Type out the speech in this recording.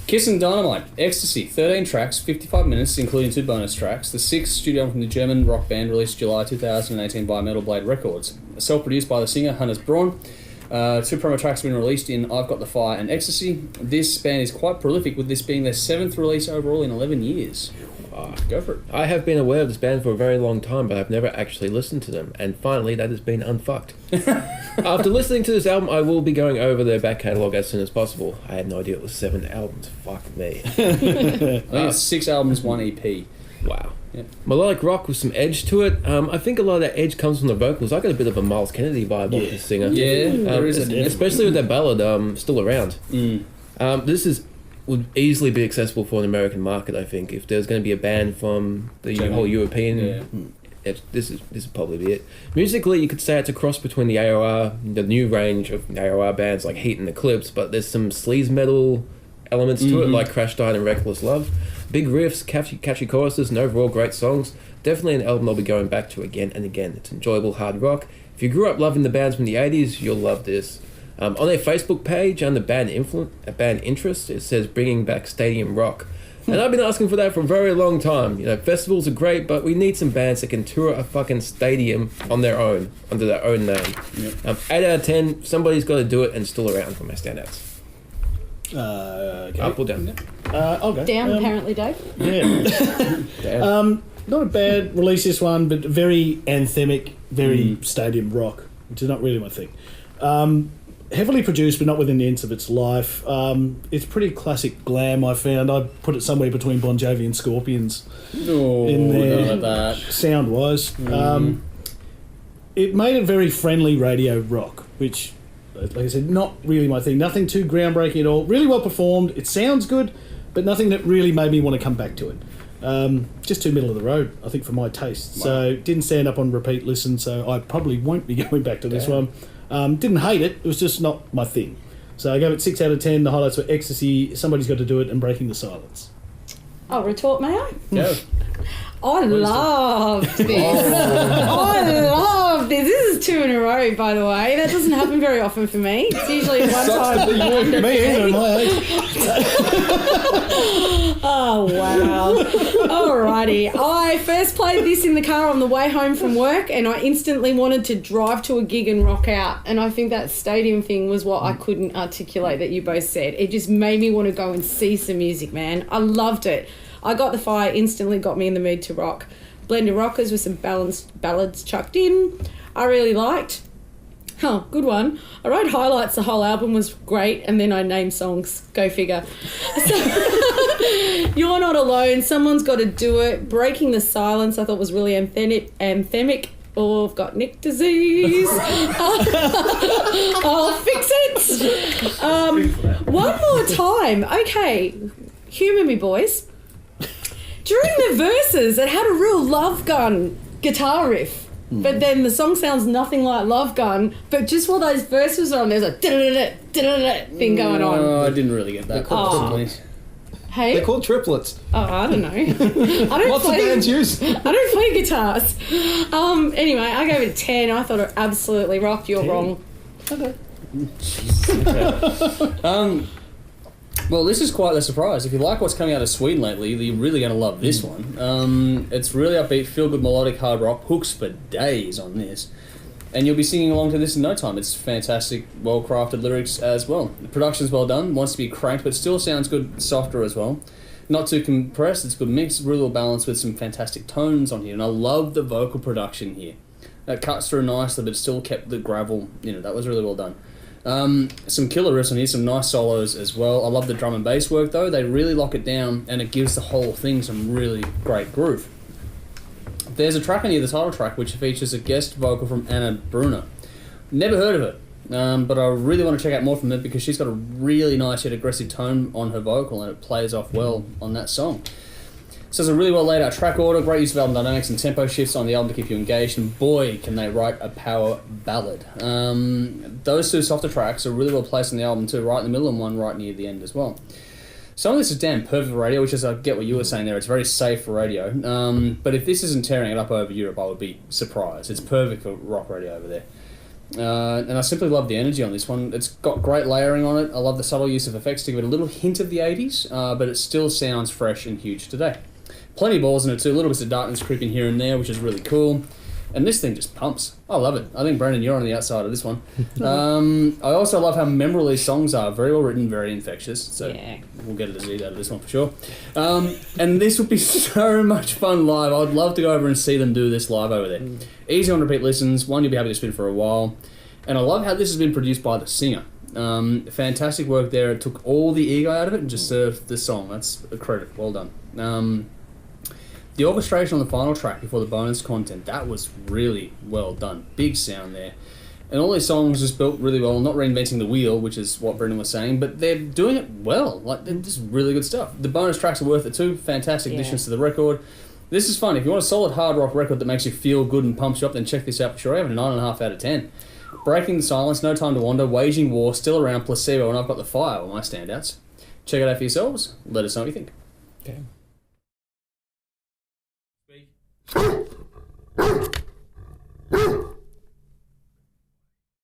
Kissin Dynamite, Ecstasy, 13 tracks, 55 minutes, including 2 bonus tracks. The 6th studio album from the German rock band, released July 2018 by Metal Blade Records. Self-produced by the singer Hannes Braun. 2 promo tracks have been released in I've Got the Fire and Ecstasy. This band is quite prolific, with this being their 7th release overall in 11 years. Go for it. I have been aware of this band for a very long time, but I've never actually listened to them, and finally that has been unfucked. After listening to this album, I will be going over their back catalogue as soon as possible. I had no idea it was 7 albums. Fuck me. I think it's 6 albums, 1 EP. Wow. Yeah. Melodic rock with some edge to it. I think a lot of that edge comes from the vocals. I got a bit of a Miles Kennedy vibe off this singer. Yeah, there is especially with that ballad, Still Around. This would easily be accessible for an American market, I think. If there's going to be a band from the whole European... This is probably be it. Musically, you could say it's a cross between the AOR, the new range of AOR bands like Heat and Eclipse, but there's some sleaze metal elements to it, like Crash Died and Reckless Love. Big riffs, catchy choruses, and overall great songs. Definitely an album I'll be going back to again and again. It's enjoyable hard rock. If you grew up loving the bands from the 80s, you'll love this. On their Facebook page, under band interest, it says bringing back stadium rock. And I've been asking for that for a very long time. You know, festivals are great, but we need some bands that can tour a fucking stadium on their own, under their own name. Yep. 8 out of 10, somebody's got to do it, and Still Around for my standouts. Okay. Up or down? I'll go. Down, apparently, Dave. Yeah. Not a bad release, this one, but very anthemic, very stadium rock, which is not really my thing. Heavily produced, but not within the inch of its life. It's pretty classic glam, I found. I'd put it somewhere between Bon Jovi and Scorpions in there, sound-wise. It made a very friendly radio rock, which, like I said, not really my thing. Nothing too groundbreaking at all. Really well performed. It sounds good, but nothing that really made me want to come back to it. Just too middle of the road, I think, for my taste. Wow. So didn't stand up on repeat listen, so I probably won't be going back to this one. Didn't hate it, it was just not my thing. So I gave it 6 out of 10. The highlights were Ecstasy, Somebody's Got to Do It, and Breaking the Silence. I'll retort, may I? No. I loved this. I loved this. This is 2 in a row, by the way. That doesn't happen very often for me. It's usually one time. Me either, my age. Oh, wow. Alrighty. I first played this in the car on the way home from work, and I instantly wanted to drive to a gig and rock out. And I think that stadium thing was what I couldn't articulate that you both said. It just made me want to go and see some music, man. I loved it. I Got the Fire instantly got me in the mood to rock. Blend of rockers with some ballads chucked in. I really liked. Oh, good one. I wrote highlights. The whole album was great, and then I named songs. Go figure. So, You're Not Alone. Someone's Got to Do It. Breaking the Silence I thought was really anthemic. Oh, I've got neck disease. I'll fix it. One more time. Okay. Humour me, boys. During the verses, it had a real Love Gun guitar riff. But then the song sounds nothing like Love Gun, but just while those verses are on, there's a thing going on. Oh, I didn't really get that. Hey? They're called triplets. Oh, I don't know. Lots of bands use. I don't play guitars. Anyway, I gave it a 10. I thought it absolutely rocked. You're wrong. Okay. Well, this is quite a surprise. If you like what's coming out of Sweden lately, you're really going to love this one. It's really upbeat, feel-good, melodic, hard rock, hooks for days on this. And you'll be singing along to this in no time. It's fantastic, well-crafted lyrics as well. The production's well done, wants to be cranked, but still sounds good, softer as well. Not too compressed, it's a good mix, really well balanced with some fantastic tones on here. And I love the vocal production here. That cuts through nicely, but still kept the gravel, that was really well done. Some killer riffs on here, some nice solos as well. I love the drum and bass work though. They really lock it down and it gives the whole thing some really great groove. There's a track on here, the title track, which features a guest vocal from Anna Brunner. Never heard of it, but I really want to check out more from it because she's got a really nice yet aggressive tone on her vocal and it plays off well on that song. So it's a really well laid out track order, great use of album dynamics and tempo shifts on the album to keep you engaged, and boy can they write a power ballad. Those 2 softer tracks are really well placed on the album too, right in the middle and one right near the end as well. Some of this is damn perfect for radio, which is, I get what you were saying there, it's very safe for radio. But if this isn't tearing it up over Europe, I would be surprised. It's perfect for rock radio over there. And I simply love the energy on this one. It's got great layering on it. I love the subtle use of effects to give it a little hint of the 80s, but it still sounds fresh and huge today. Plenty of balls in it too, little bits of darkness creeping here and there, which is really cool. And this thing just pumps. I love it. I think, Brendan, you're on the outside of this one. I also love how memorable these songs are. Very well written, very infectious. So we'll get a Z out of this one for sure. And this would be so much fun live. I'd love to go over and see them do this live over there. Easy on repeat listens. One you'll be happy to spin for a while. And I love how this has been produced by the singer. Fantastic work there. It took all the ego out of it and just served the song. That's a credit. Well done. The orchestration on the final track before the bonus content, that was really well done. Big sound there. And all these songs just built really well, not reinventing the wheel, which is what Brendan was saying, but they're doing it well. Like, they're just really good stuff. The bonus tracks are worth it too. Fantastic additions to the record. This is fun. If you want a solid hard rock record that makes you feel good and pumps you up, then check this out for sure. I have a 9.5 out of 10. Breaking the Silence, No Time to Wander, Waging War, Still Around, Placebo, and I've Got the Fire were my standouts. Check it out for yourselves. Let us know what you think. Okay.